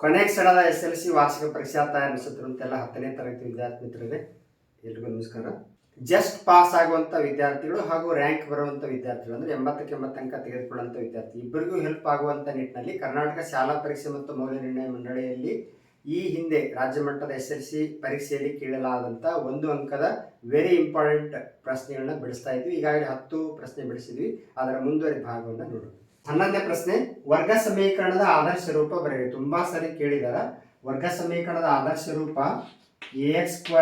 ಕೊನೆಯ ಕ್ಷಣದ SLC ವಾರ್ಷಿಕ ಪರೀಕ್ಷಾ ತಯಾರಿ ನಡೆಸುತ್ತಿರುವಂತೆಲ್ಲ 10ನೇ ತರಗತಿ ವಿದ್ಯಾರ್ಥಿ ಮಿತ್ರರೇ, ಎಲ್ರಿಗೂ ನಮಸ್ಕಾರ. ಜಸ್ಟ್ ಪಾಸ್ ಆಗುವಂಥ ವಿದ್ಯಾರ್ಥಿಗಳು ಹಾಗೂ ರ್ಯಾಂಕ್ ಬರುವಂಥ ವಿದ್ಯಾರ್ಥಿಗಳು ಅಂದರೆ 80ಕ್ಕೆ 80 ಅಂಕ ತೆಗೆದುಕೊಳ್ಳುವಂಥ ವಿದ್ಯಾರ್ಥಿ ಇಬ್ಬರಿಗೂ ಹೆಲ್ಪ್ ಆಗುವಂಥ ನಿಟ್ಟಿನಲ್ಲಿ ಕರ್ನಾಟಕ ಶಾಲಾ ಪರೀಕ್ಷೆ ಮತ್ತು ಮೌಲ್ಯ ನಿರ್ಣಯ ಮಂಡಳಿಯಲ್ಲಿ ಈ ಹಿಂದೆ ರಾಜ್ಯ ಮಟ್ಟದ SLC ಪರೀಕ್ಷೆಯಲ್ಲಿ ಕೇಳಲಾದಂಥ 1 ಅಂಕದ ವೆರಿ ಇಂಪಾರ್ಟೆಂಟ್ ಪ್ರಶ್ನೆಗಳನ್ನ ಬಿಡಿಸ್ತಾ ಇದ್ವಿ. ಈಗಾಗಲೇ 10 ಪ್ರಶ್ನೆ ಬಿಡಿಸಿದ್ವಿ. ಅದರ ಮುಂದುವರಿದ ಭಾಗವನ್ನು ನೋಡೋಣ. 11ನೇ ಪ್ರಶ್ನೆ, ವರ್ಗ ಸಮೀಕರಣದ ಆದರ್ಶ ರೂಪ ಬರೆಯಿರಿ. ತುಂಬಾ ಸರಿ ಕೇಳಿದಾರ. ವರ್ಗ ಸಮೀಕರಣದ ಆದರ್ಶ ರೂಪ ax²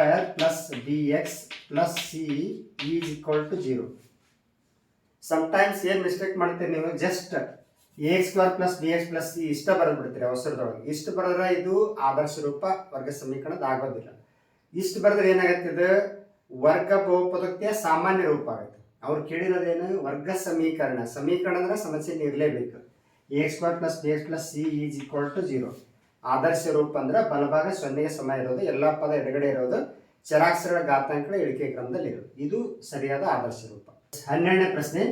+ bx + c = 0. ಸಮಟೈಮ್ಸ್ ಏನು ಮಿಸ್ಟೇಕ್ ಮಾಡ್ತೀರಿ ನೀವು, ಜಸ್ಟ್ ax² + bx + c ಇಷ್ಟ ಬರೆದ್ಬಿಡ್ತೀರಿ ಅವಸರದೊಳಗೆ. ಇಷ್ಟು ಬರೆದ್ರೆ ಇದು ಆದರ್ಶ ರೂಪ ವರ್ಗ ಸಮೀಕರಣದ ಆಗೋದಿಲ್ಲ. ಇಷ್ಟು ಬರೆದ್ರೆ ಏನಾಗುತ್ತೆ, ಇದು ವರ್ಗ ಬಹುಪದಕ್ಕೆ ಸಾಮಾನ್ಯ ರೂಪ ಆಗುತ್ತೆ. ಅವ್ರು ಕೇಳಿರೋದೇನು, ವರ್ಗ ಸಮೀಕರಣ. ಸಮೀಕರಣ ಅಂದ್ರೆ ಸಮಸ್ಯೆ ಇರಲೇಬೇಕು. ax² + bx + c = 0. ಆದರ್ಶ ರೂಪ ಅಂದ್ರೆ ಬಲಭಾಗ 0ಗೆ ಸಮ ಇರೋದು, ಎಲ್ಲ ಪದ ಎಡಗಡೆ ಇರೋದು, ಚರಾಕ್ಷರಗಳ ಘಾತಾಂಕಗಳ ಇಳಿಕೆ ಕ್ರಮದಲ್ಲಿ ಇರೋದು. ಇದು ಸರಿಯಾದ ಆದರ್ಶ ರೂಪ. 12ನೇ ಪ್ರಶ್ನೆ,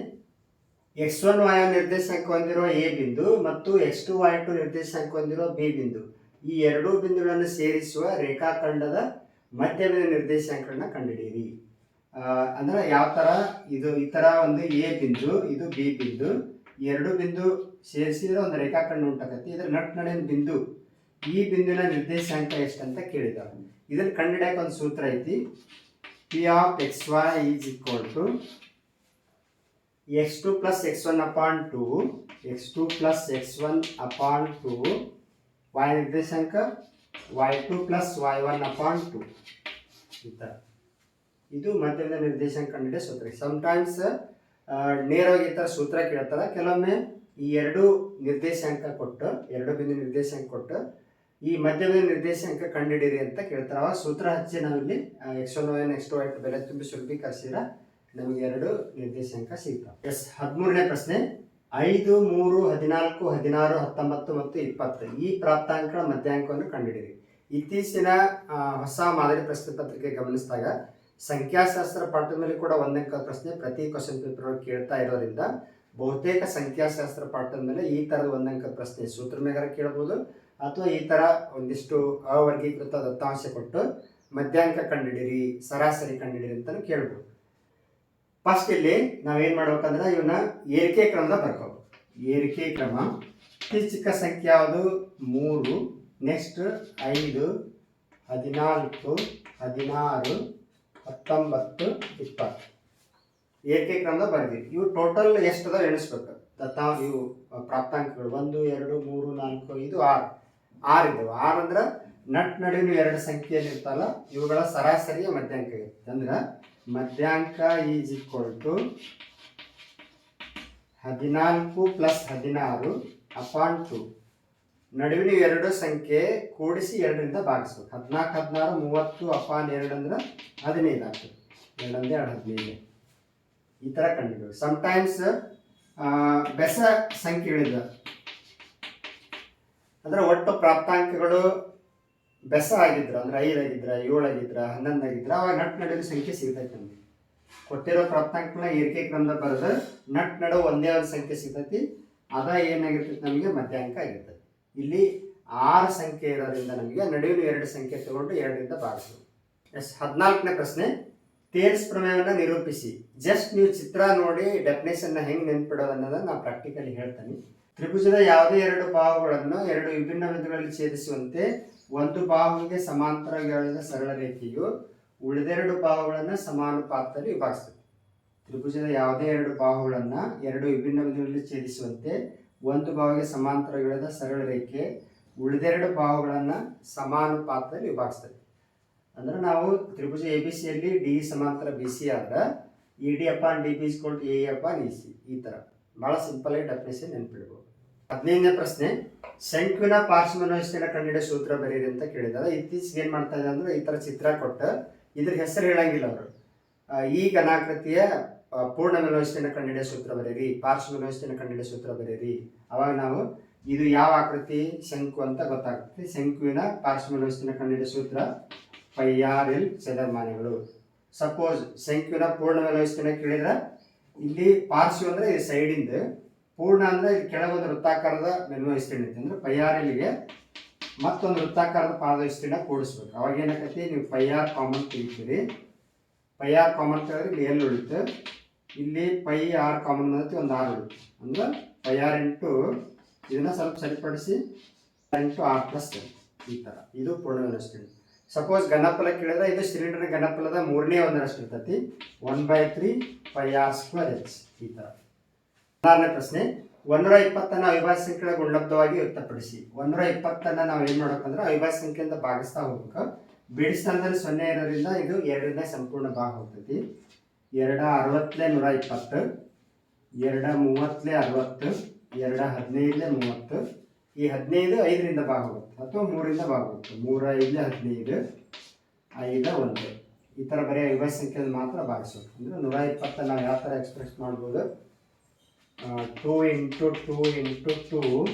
x1 y1 ನಿರ್ದೇಶಾಂಕ ಹೊಂದಿರುವ a ಬಿಂದು ಮತ್ತು x2 y2 ನಿರ್ದೇಶಾಂಕ ಹೊಂದಿರುವ b ಬಿಂದು, ಈ ಎರಡೂ ಬಿಂದುಗಳನ್ನು ಸೇರಿಸುವ ರೇಖಾಖಂಡದ ಮಧ್ಯಬಿಂದು ನಿರ್ದೇಶಾಂಕಗಳನ್ನ ಕಂಡುಹಿಡಿಯಿರಿ. ಅಂದ್ರೆ ಯಾವ ತರ, ಇದು ಈ ತರ ಒಂದು ಎ ಬಿಂದು, ಇದು ಬಿ ಬಿಂದು, ಎರಡು ಬಿಂದು ಸೇರಿಸಿದ್ರೆ ಒಂದು ರೇಖಾಖಂಡ ಉಂಟಾಗತ್ತೆ. ಇದರ ನಡುವಿನ ಬಿಂದು, ಈ ಬಿಂದುವಿನ ನಿರ್ದೇಶಾಂಕ ಎಷ್ಟಂತ ಕೇಳಿದ್ದಾರೆ. ಇದನ್ನ ಕಂಡುಹಿಡಿಯಕ್ಕೆ ಒಂದು ಸೂತ್ರ ಐತಿ. p of xy = x2 + x1/2, x2 + x1/2, y ನಿರ್ದೇಶಾಂಕ y2 + y1/2. ಈ ಥರ ಇದು ಮಧ್ಯದ ನಿರ್ದೇಶಾಂಕ ಕಂಡುಹಿಡಿಯೋ ಸೂತ್ರ. ಸಮಟೈಮ್ಸ್ ನೇರವಾಗಿ ಈ ಥರ ಸೂತ್ರ ಕೇಳ್ತಾರೆ. ಕೆಲವೊಮ್ಮೆ ಈ ಎರಡು ನಿರ್ದೇಶಾಂಕ ಕೊಟ್ಟು, ಎರಡು ಬಿಂದು ನಿರ್ದೇಶಾಂಕ ಕೊಟ್ಟು ಈ ಮಧ್ಯದ ನಿರ್ದೇಶಾಂಕ ಕಂಡುಹಿಡಿಯಿರಿ ಅಂತ ಕೇಳ್ತಾರೆ. ಅವಾಗ ಸೂತ್ರ ಹಚ್ಚಿ ನಾವಿಲ್ಲಿ x1 y1 x2 y2 ಬೆಲೆ ತುಂಬಿ ಸುಲಭೀಕರಿಸಿದ್ರೆ ನಮಗೆ ಎರಡು ನಿರ್ದೇಶಾಂಕ ಸಿಗ್ತಾವೆ. 13ನೇ ಪ್ರಶ್ನೆ, 5, 3, 14, 16, 19 ಮತ್ತು 20 ಈ ಪ್ರಾಪ್ತಾಂಕಗಳ ಮಧ್ಯಾಂಕವನ್ನು ಕಂಡುಹಿಡಿಯಿರಿ. ಇತ್ತೀಚಿನ ಹೊಸ ಮಾದರಿ ಪ್ರಶ್ನೆ ಪತ್ರಿಕೆ ಗಮನಿಸಿದಾಗ ಸಂಖ್ಯಾಶಾಸ್ತ್ರ ಪಾಠದ ಮೇಲೆ ಕೂಡ 1 ಅಂಕದ ಪ್ರಶ್ನೆ ಪ್ರತಿ ಕ್ವಶನ್ ಪೇಪರ್ ಕೇಳ್ತಾ ಇರೋದ್ರಿಂದ ಬಹುತೇಕ ಸಂಖ್ಯಾಶಾಸ್ತ್ರ ಪಾಠದ ಮೇಲೆ ಈ ಥರದ 1 ಅಂಕದ ಪ್ರಶ್ನೆ ಸೂತ್ರ ಮೇಗಾರ ಕೇಳ್ಬೋದು, ಅಥವಾ ಈ ಥರ ಒಂದಿಷ್ಟು ಅವರ್ಗೀಕೃತ ದತ್ತಾಂಶ ಕೊಟ್ಟು ಮಧ್ಯಾಂಕ ಕಂಡುಹಿಡಿಯಿರಿ, ಸರಾಸರಿ ಕಂಡುಹಿಡಿಯಿರಿ ಅಂತಲೂ ಕೇಳ್ಬೋದು. ಫಸ್ಟ್ ಇಲ್ಲಿ ನಾವೇನು ಮಾಡ್ಬೇಕಂದ್ರೆ ಇವನ್ನ ಏರಿಕೆ ಕ್ರಮದ ಬರ್ಕೋಬೇಕು. ಏರಿಕೆ ಕ್ರಮ, ಅತಿ ಚಿಕ್ಕ ಸಂಖ್ಯೆ ಯಾವುದು 3, ನೆಕ್ಸ್ಟ್ 5, 14, 16, 19, 20 ಏರಿಕೆ ಕ್ರಮದ ಬರ್ತೀವಿ. ಇವು ಟೋಟಲ್ ಎಷ್ಟದ ಎಣಿಸ್ಬೇಕು. ಇವು ಪ್ರಾಪ್ತಾಂಕಗಳು 1, 2, 3, 4, 5, 6 ಇದ್ದಾವೆ. 6 ಅಂದ್ರೆ ನಡುವಿನ ಎರಡು ಸಂಖ್ಯೆಯಲ್ಲಿ ಇರ್ತಲ್ಲ, ಇವುಗಳ ಸರಾಸರಿಯ ಮಧ್ಯಾಂಕ ಇರುತ್ತೆ. ಅಂದ್ರೆ ಮಧ್ಯಾಂಕ = 14 + 16/2. ನಡುವಿನ ಎರಡು ಸಂಖ್ಯೆ ಕೂಡಿಸಿ 2ರಿಂದ ಭಾಗಿಸ್ಬೇಕು. 14, 16, 30/2 ಅಂದ್ರೆ 15 ಆಗ್ತದೆ. 2 × 15 ಈ ಥರ ಕಂಡುಹಿಡಿಬೇಕು. ಸಮಟೈಮ್ಸ್ ಬೆಸ ಸಂಖ್ಯೆಗಳಿದೆ ಅಂದ್ರೆ ಒಟ್ಟು ಪ್ರಾಪ್ತಾಂಕಗಳು ಬೆಸ ಆಗಿದ್ರು, ಅಂದ್ರೆ 5 ಆಗಿದ್ರೆ, 7 ಆಗಿದ್ರೆ, 11 ಆಗಿದ್ರೆ, ಅವಾಗ ನಡುವಿನ ಸಂಖ್ಯೆ ಸಿಗ್ತೈತೆ. ನಮಗೆ ಕೊಟ್ಟಿರೋ ಪ್ರಾಪ್ತಾಂಕಗಳನ್ನ ಏರಿಕೆ ಕ್ರಮದ ಬರೆದು ನಡುವೆ ಒಂದೇ ಒಂದು ಸಂಖ್ಯೆ ಸಿಗ್ತೈತಿ. ಅದ ಏನಾಗಿರ್ತೈತಿ, ನಮಗೆ ಮಧ್ಯಾಂಕ ಆಗಿರ್ತೈತಿ. ಇಲ್ಲಿ 6 ಸಂಖ್ಯೆ ಇರೋದ್ರಿಂದ ನಮಗೆ ನಡುವಿನ 2 ಸಂಖ್ಯೆ ತಗೊಂಡು 2ರಿಂದ ಭಾಗಿಸಬೇಕು. 14ನೇ ಪ್ರಶ್ನೆ, ಥೇಲ್ಸ್ ಪ್ರಮೇಯವನ್ನು ನಿರೂಪಿಸಿ. ಜಸ್ಟ್ ನೀವು ಚಿತ್ರ ನೋಡಿ ಡೆಫಿನೇಷನ್ನ ಹೆಂಗೆ ನೆನ್ಪಿಡೋದು ಅನ್ನೋದನ್ನು ನಾನು ಪ್ರಾಕ್ಟಿಕಲಿ ಹೇಳ್ತೀನಿ. ತ್ರಿಭುಜದ ಯಾವುದೇ ಎರಡು ಬಾಹುಗಳನ್ನು ಎರಡು ವಿಭಿನ್ನ ಬಿಂದುಗಳಲ್ಲಿ ಛೇದಿಸುವಂತೆ ಒಂದು ಬಾಹುವಿಗೆ ಸಮಾಂತರವಾಗಿ ಎಳೆದ ಸರಳ ರೇಖೆಯು ಉಳಿದೆರಡು ಬಾಹುಗಳನ್ನು ಸಮಾನುಪಾತದಲ್ಲಿ ವಿಭಾಗಿಸುತ್ತದೆ. ತ್ರಿಭುಜದ ಯಾವುದೇ ಎರಡು ಬಾಹುಗಳನ್ನು ಎರಡು ವಿಭಿನ್ನ ಬಿಂದುಗಳಲ್ಲಿ ಛೇದಿಸುವಂತೆ ಒಂದು ಬಾಹುವಿಗೆ ಸಮಾಂತರವಾಗಿ ಎಳೆದ ಸರಳ ರೇಖೆ ಉಳಿದೆರಡು ಬಾಹುಗಳನ್ನು ಸಮಾನುಪಾತದಲ್ಲಿ ವಿಭಾಗಿಸ್ತದೆ. ಅಂದ್ರೆ ನಾವು ತ್ರಿಭುಜ ABCಯಲ್ಲಿ DE ಸಮಾಂತರ BC ಆದ್ರೆ ED/DB = AE/EC. ಈ ಥರ ಭಾಳ ಸಿಂಪಲ್ ಆಗಿ ಡೆಫಿನೇಷನ್ ನೆನ್ಪಿಡ್ಬೋದು. 15ನೇ ಪ್ರಶ್ನೆ, ಶಂಕುವಿನ ಪಾರ್ಶ್ವಮನೋವಿಸ್ತೀರ್ಣ ಕಂಡುಹಿಡಿಯೋ ಸೂತ್ರ ಬರೀರಿ ಅಂತ ಕೇಳಿದ್ದಾರೆ. ಇತ್ತೀಚೆಗೆ ಏನು ಮಾಡ್ತಾ ಇದೆ ಅಂದ್ರೆ ಈ ಥರ ಚಿತ್ರ ಕೊಟ್ಟು ಇದ್ರ ಹೆಸರು ಹೇಳಂಗಿಲ್ಲ ಅವರು. ಈ ಘನಾಕೃತಿಯ ಪೂರ್ಣ ಮನೋವಿಸ್ತೀರ್ಣ ಕಂಡುಹಿಡಿಯೋ ಸೂತ್ರ ಬರೀರಿ, ಪಾರ್ಶ್ವಮನೋವಿಸ್ತೀರ್ಣ ಕಂಡುಹಿಡಿಯೋ ಸೂತ್ರ ಬರೀರಿ. ಅವಾಗ ನಾವು ಇದು ಯಾವ ಆಕೃತಿ ಶಂಕು ಅಂತ ಗೊತ್ತಾಗ್ತದೆ. ಶಂಕುವಿನ ಪಾರ್ಶ್ವಮನೋವಿಸ್ತೀರ್ಣ ಕಂಡುಹಿಡಿಯೋ ಸೂತ್ರ πr/l ಚದರಮಾನಗಳು. ಸಪೋಸ್ ಶಂಕುವಿನ ಪೂರ್ಣ ಮನೋವಿಸ್ತೀರ್ಣ ಕೇಳಿದ್ರೆ ಇಲ್ಲಿ ಪಾರ್ಶ್ವ ಅಂದ್ರೆ ಈ ಸೈಡಿಂದ, ಪೂರ್ಣ ಅಂದ್ರೆ ಇಲ್ಲಿ ಕೆಳಗೊಂದು ವೃತ್ತಾಕಾರದ ಮೆಲುವ ವಿಸ್ತೀರ್ಣ ಐತೆ. ಅಂದ್ರೆ πr/l ಗೆ ಮತ್ತೊಂದು ವೃತ್ತಾಕಾರದ ಪಾದ ವಿಸ್ತೀರ್ಣ ಕೂಡಿಸ್ಬೇಕು. ಅವಾಗ ಏನಾಗೈತಿ, ನೀವು ಪೈ ಆರ್ ಕಾಮನ್ ತೆಗಿತೀರಿ. ಪೈ ಆರ್ ಕಾಮನ್ ತೆಗೆದ್ರೆ ಇಲ್ಲಿ ಎಲ್ಲಿ ಉಳಿತು, ಇಲ್ಲಿ ಪೈ ಆರ್ ಕಾಮನ್ ಬಂದೈತಿ, ಒಂದು ಆರ್ ಉಳಿತು. ಅಂದ್ರೆ ಪೈ ಆರ್ ಇಂಟು ಇದನ್ನು ಸ್ವಲ್ಪ ಸರಿಪಡಿಸಿ ಇಂಟು ಆರ್ ಪ್ಲಸ್ ಈ ಥರ. ಇದು ಪೂರ್ಣವಿಸ್ತೀರ್ಣ. ಸಪೋಸ್ ಘನಫಲ ಕೇಳಿದ್ರೆ ಇದು ಸಿಲಿಂಡರ್ನ ಘನಫಲದ 1/3 ಇರ್ತೈತಿ. 1/3 ಪೈ ಆರ್ ಸ್ಕ್ವೇರ್ ಎಚ್ ಈ ಥರ. 16ನೇ ಪ್ರಶ್ನೆ, 120 ಅವಿಭಾಜ್ಯ ಸಂಖ್ಯೆಗಳ ಗುಣಲಬ್ಧವಾಗಿ ವ್ಯಕ್ತಪಡಿಸಿ. 120 ನಾವು ಏನು ಮಾಡ್ಬೇಕಂದ್ರೆ ಅವಿಭಾಜ್ಯ ಸಂಖ್ಯೆಯಿಂದ ಭಾಗಿಸ್ತಾ ಹೋಗ್ಬೇಕು. ಬಿಡಿ ಸ್ಥಾನದಲ್ಲಿ 0 ಇರೋದ್ರಿಂದ ಇದು 2ನೇ ಸಂಪೂರ್ಣ ಭಾಗ ಹೋಗ್ತೈತಿ. 2 60 120, 2 30 60, 2 15 30. ಈ 15 5ರಿಂದ ಭಾಗ ಹೋಗುತ್ತೆ ಅಥವಾ 3ರಿಂದ ಭಾಗ ಹೋಗುತ್ತೆ. 3 5 15, 5 1 ಈ ಥರ ಬರೀ ಅವಿಭಾಜ್ಯ ಸಂಖ್ಯೆಯಲ್ಲಿ ಮಾತ್ರ ಭಾಗಿಸ್ಬೇಕು. ಅಂದರೆ 120 ನಾವು ಯಾವ ಥರ ಎಕ್ಸ್ಪ್ರೆಸ್ ಮಾಡ್ಬೋದು, 2 × 2 × 2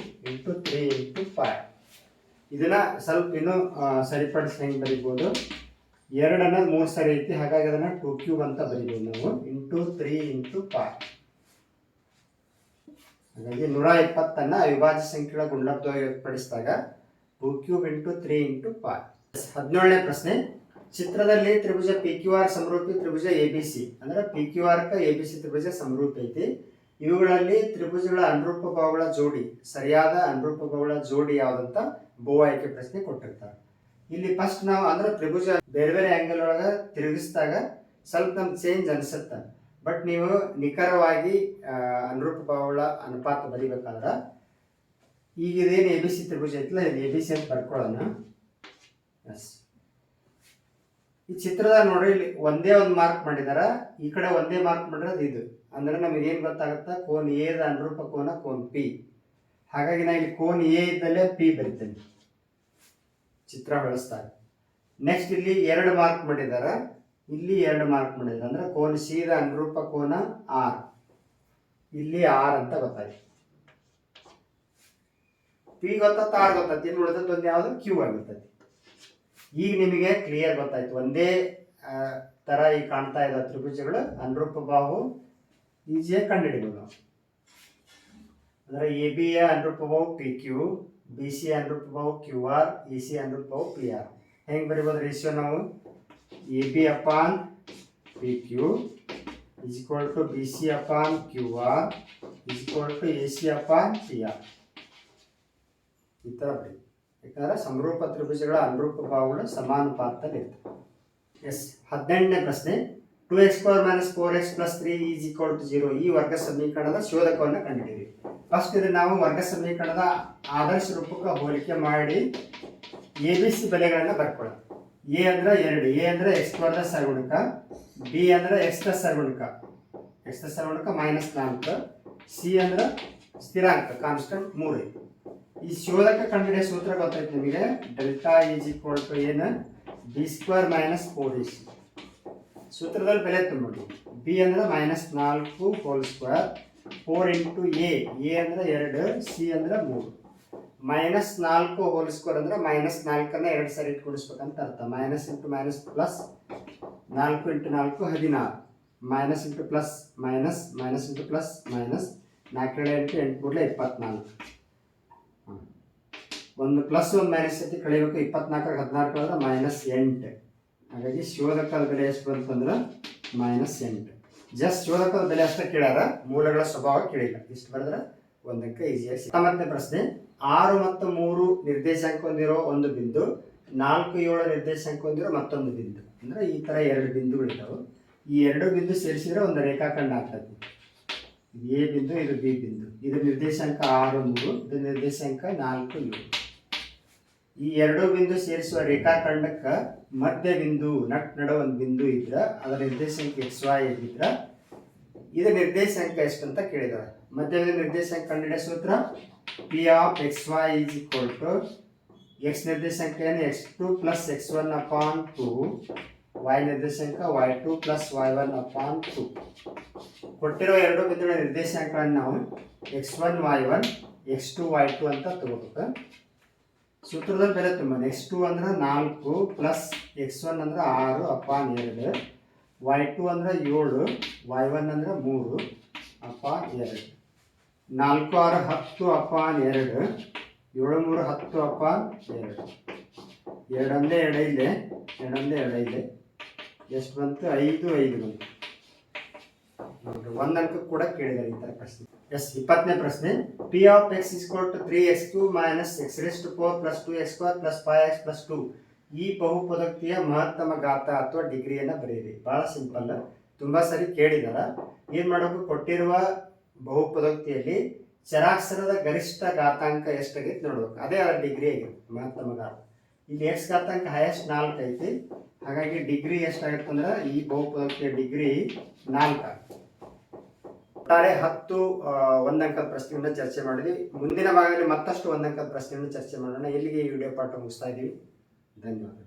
× 3 × 5. ಇದನ್ನು ಸ್ವಲ್ಪ ಇನ್ನೂ ಸರಿಪಡಿಸಿ ಹೆಂಗೆ ಬರಿಬೋದು, 2 ಅನ್ನೋದು 3 ಸರಿ ಐತಿ, ಹಾಗಾಗಿ ಅದನ್ನು 2³ ಅಂತ ಬರಿಬೋದು ನಾವು. × 3 × 5. ಹಾಗಾಗಿ 120 ಅವಿಭಾಜ್ಯ ಸಂಖ್ಯೆಗಳ ಗುಣಲಬ್ಧವಾಗಿ ವ್ಯಕ್ತಪಡಿಸಿದಾಗ 2³ × 3 × 5. 17ನೇ ಪ್ರಶ್ನೆ, ಚಿತ್ರದಲ್ಲಿ ತ್ರಿಭುಜ PQR ಸಮರೂಪಿ ತ್ರಿಭುಜ ABC. ಅಂದ್ರೆ PQR ABC ತ್ರಿಭುಜ ಸಮರೂಪಿ ಐತಿ. ಇವುಗಳಲ್ಲಿ ತ್ರಿಭುಜಗಳ ಅನುರೂಪ ಭಾವಗಳ ಜೋಡಿ, ಸರಿಯಾದ ಅನುರೂಪ ಭಾವಗಳ ಜೋಡಿ ಯಾವುದಂತ ಬಹು ಆಯ್ಕೆ ಪ್ರಶ್ನೆ ಕೊಟ್ಟಿರ್ತಾರೆ. ಇಲ್ಲಿ ಫಸ್ಟ್ ನಾವು ಅಂದ್ರೆ ತ್ರಿಭುಜ ಬೇರೆ ಬೇರೆ ಆ್ಯಂಗಲ್ ಒಳಗೆ ತಿರುಗಿಸಿದಾಗ ಸ್ವಲ್ಪ ನಮ್ಗೆ ಚೇಂಜ್ ಅನಿಸುತ್ತೆ. ಬಟ್ ನೀವು ನಿಖರವಾಗಿ ಅನುರೂಪ ಭಾವಗಳ ಅನುಪಾತ ಬರಿಬೇಕಾದ್ರೆ ಈಗ ಇದೇನು ABC ತ್ರಿಭುಜ ಐತಿಲ್ಲ, ಇದು ABC ಅಂತ ಬರ್ಕೊಳ್ಳೋಣ. ಎಸ್, ಈ ಚಿತ್ರದಾಗ ನೋಡ್ರಿ, ಇಲ್ಲಿ ಒಂದೇ ಒಂದು ಮಾರ್ಕ್ ಮಾಡಿದಾರ, ಈ ಕಡೆ ಒಂದೇ ಮಾರ್ಕ್ ಮಾಡಿರೋದು ಇದು. ಅಂದ್ರೆ ನಮಗೆ ಏನು ಗೊತ್ತಾಗುತ್ತಾ, ಕೋನ್ ಎದ ಅನುರೂಪ ಕೋನ ಕೋನ್ P. ಹಾಗಾಗಿ ನಾ ಇಲ್ಲಿ ಕೋನ್ ಎ ಇದ್ದಲ್ಲೇ P ಬರಿತೇನೆ ಚಿತ್ರ ಬಳಸ್ದಾಗ. ನೆಕ್ಸ್ಟ್ ಇಲ್ಲಿ 2 ಮಾರ್ಕ್ ಮಾಡಿದಾರ, ಇಲ್ಲಿ 2 ಮಾರ್ಕ್ ಮಾಡಿದಾರೆ. ಅಂದ್ರೆ ಕೋನ್ ಸಿ ದ ಅನುರೂಪ ಕೋನ R, ಇಲ್ಲಿ R ಅಂತ ಗೊತ್ತಾಯ್ತು. P ಗೊತ್ತ, R ಗೊತ್ತಾಯ್ತು, ಇನ್ನು ಉಳಿದದ್ದು ಒಂದು ಯಾವುದು Q ಆಗಿರ್ತೈತಿ. ಈಗ ನಿಮಗೆ ಕ್ಲಿಯರ್ ಗೊತ್ತಾಯ್ತು, ಒಂದೇ ಥರ ಈಗ ಕಾಣ್ತಾ ಇದ್ದ ತ್ರಿಭುಜಗಳು ಅನುರೂಪ ಬಾಹು ಈಜಿಯಾಗಿ ಕಂಡುಹಿಡಿಬೋದು ನಾವು. ಅಂದರೆ AB ಯ ಅನುರೂಪ ಬಾಹು PQ, BC ಅನುರೂಪ ಬಾಹು QR, EC ಅನುರೂಪ ಬಾಹು PR. ಹೆಂಗೆ ಬರಿಬೋದು ರೇಷಿಯೋ ನಾವು, AB upon PQ is equal to BC upon QR is equal to AC upon PR. ಈ ಥರ ಬರೀ, ಯಾಕಂದ್ರೆ ಸಮರೂಪ ತ್ರಿಭುಜಗಳ ಅನುರೂಪ ಭಾವಗಳು ಸಮಾನುಪಾತದಲ್ಲಿ ಇರ್ತವೆ. ಎಸ್, 18ನೇ ಪ್ರಶ್ನೆ, 2x² - 4x + 3 = 0 ಈ ವರ್ಗ ಸಮೀಕರಣದ ಶೋಧಕವನ್ನು ಕಂಡುಹಿಡಿಯಿರಿ. ಫಸ್ಟ್ ಇದು ನಾವು ವರ್ಗ ಸಮೀಕರಣದ ಆದರ್ಶ ರೂಪಕ್ಕೆ ಹೋಲಿಕೆ ಮಾಡಿ ABC ಬೆಲೆಗಳನ್ನು ಬರ್ಕೊಳ್ಳೋಣ. A ಅಂದ್ರೆ 2, A ಅಂದ್ರೆ x² ದ ಸರಗುಣಕ, B ಅಂದ್ರೆ x ದ ಸರಗುಣಕ, x ದ ಸರಗುಣಕ -4, C ಅಂದ್ರೆ ಸ್ಥಿರಾಂಕ ಕಾನ್ಸ್ಟೆಂಟ್ 3. ಈ ಶೋಧಕ ಕಂಡುಹಿಡಿಯೋ ಸೂತ್ರ ಗೊತ್ತೈತೆ ನಿಮಗೆ, ಡೆಲ್ಟಾ = ಏನು, B² - 4AC. ಸೂತ್ರದಲ್ಲಿ ಬೆಲೆ ತುಂಬಿಡಿ. B ಅಂದ್ರೆ -4 ಹೋಲ್ ಸ್ಕ್ವೇರ್, 4 × A, A ಅಂದ್ರೆ 2, C ಅಂದ್ರೆ 3. -4 ಹೋಲ್ ಸ್ಕ್ವೇರ್ ಅಂದ್ರೆ -4 2 ಸರಿ ಕೂಡಿಸ್ಬೇಕಂತ ಅರ್ಥ. Minus into minus plus, 4 × 4 16, minus into plus minus, minus into plus minus, 4 × 8 8 3 24. ಒಂದು ಪ್ಲಸ್ ಒಂದು ಮೈನಸ್ ಐತಿ ಕಳಿಬೇಕು. 24 16 ಕಳೆದ್ರೆ -8. ಹಾಗಾಗಿ ಶೋಧಕದ ಬೆಲೆ ಎಷ್ಟು ಬಂತಂದ್ರೆ -8. ಜಸ್ಟ್ ಶೋಧಕದ ಬೆಲೆ ಅಷ್ಟೇ ಕೇಳ್ಯಾರ, ಮೂಲಗಳ ಸ್ವಭಾವ ಕೇಳಿಲ್ಲ. ಇಷ್ಟು ಬರೆದ್ರೆ ಒಂದಕ್ಕೆ ಈಸಿಯಾಗಿ. 19ನೇ ಪ್ರಶ್ನೆ, 6 ಮತ್ತು 3 ನಿರ್ದೇಶಾಂಕ ಹೊಂದಿರೋ ಒಂದು ಬಿಂದು, 4 7 ನಿರ್ದೇಶಾಂಕ ಹೊಂದಿರೋ ಮತ್ತೊಂದು ಬಿಂದು. ಅಂದ್ರೆ ಈ ಥರ 2 ಬಿಂದುಗಳಿದ್ದಾವೆ. ಈ 2 ಬಿಂದು ಸೇರಿಸಿದ್ರೆ ಒಂದು ರೇಖಾಖಂಡ ಆಗ್ತದೆ. ಇದು A ಬಿಂದು, ಇದು B ಬಿಂದು. ಇದು ನಿರ್ದೇಶಾಂಕ 6 3, ಇದು ನಿರ್ದೇಶಾಂಕ 4 7. ಈ 2 ಬಿಂದು ಸೇರಿಸುವ ರೇಖಾಖಂಡಕ್ಕೆ ಮಧ್ಯ ಬಿಂದು ನಡುವೆ ಒಂದು ಬಿಂದು ಇದ್ರೆ ಅದರ ನಿರ್ದೇಶಾಂಕ XY ಇದ್ರೆ ಇದು ನಿರ್ದೇಶಾಂಕ ಎಷ್ಟು ಅಂತ ಕೇಳಿದ್ದಾರೆ. ಮಧ್ಯ ಬಿಂದು ನಿರ್ದೇಶಾಂಕ ಕಂಡುಹಿಡಿಯೋ ಸೂತ್ರ P of XY = x ನಿರ್ದೇಶಾಂಕ ಏನು, x2 + x1 ಅಪಾನ್ 2, y ನಿರ್ದೇಶಾಂಕ y2 + y1 ಅಪಾನ್ 2. ಕೊಟ್ಟಿರೋ 2 ಬಿಂದುಗಳ ನಿರ್ದೇಶಾಂಕಗಳನ್ನು ನಾವು x1 y1, x2 y2 ಅಂತ ತಗೋಬೇಕು. ಸೂತ್ರದಲ್ಲಿ ಬೆಲೆ ತುಂಬ, x2 ಅಂದ್ರೆ 4 ಪ್ಲಸ್ x1 ಅಂದ್ರೆ 6 ಅಪಾನ್ 2, y2 ಅಂದ್ರೆ 7, y1 ಅಂದ್ರೆ 3 ಅಪಾನ್ 2. 4 6 10 upon 2, 7 3 10 upon 2. 2 ಒಂದೇ 2 ಐದೆ, 2 ಒಂದೇ 2 ಐದೆ. ಎಷ್ಟು ಬಂತು? 5 5 ಬಂತು. ನೋಡ್ರಿ, ಒಂದು ಅಂಕ ಕೂಡ ಕೇಳಿದ್ದಾರೆ ಈ ಥರ ಪ್ರಶ್ನೆ. ಎಸ್, 20ನೇ ಪ್ರಶ್ನೆ. P of x is equal to 3x2 minus x⁴ plus 2x² plus 5x plus 2 ಈ ಬಹುಪದೋಕ್ತಿಯ ಮಹತ್ತಮ ಘಾತ ಅಥವಾ ಡಿಗ್ರಿಯನ್ನು ಬರೆಯಿರಿ. ಭಾಳ ಸಿಂಪಲ್, ತುಂಬ ಸರಿ ಕೇಳಿದಾರ. ಏನು ಮಾಡಬೇಕು? ಕೊಟ್ಟಿರುವ ಬಹುಪದೋಕ್ತಿಯಲ್ಲಿ ಚರಾಕ್ಷರದ ಗರಿಷ್ಠ ಘಾತಾಂಕ ಎಷ್ಟಾಗೈತೆ ನೋಡ್ಬೇಕು. ಅದೇ ಅದರ ಡಿಗ್ರಿ ಆಗಿರುತ್ತೆ, ಮಹತ್ತಮ ಘಾತ. ಇಲ್ಲಿ ಎಕ್ಸ್ ಘಾತಾಂಕ ಹೈಯೆಸ್ಟ್ 4 ಐತಿ. ಹಾಗಾಗಿ ಡಿಗ್ರಿ ಎಷ್ಟಾಗುತ್ತೆ ಅಂದ್ರೆ ಈ ಬಹುಪದೋಕ್ತಿಯ ಡಿಗ್ರಿ 4. ಒಟ್ಟಾರೆ 10 ಒಂದಂಕದ ಪ್ರಶ್ನೆಯನ್ನು ಚರ್ಚೆ ಮಾಡಿದ್ವಿ. ಮುಂದಿನ ಭಾಗದಲ್ಲಿ ಮತ್ತಷ್ಟು ಒಂದಂಕದ ಪ್ರಶ್ನೆಯನ್ನು ಚರ್ಚೆ ಮಾಡೋಣ. ಇಲ್ಲಿಗೆ ಈ ವಿಡಿಯೋ ಪಾಠ ಮುಗಿಸ್ತಾ ಇದ್ದೀವಿ. ಧನ್ಯವಾದಗಳು.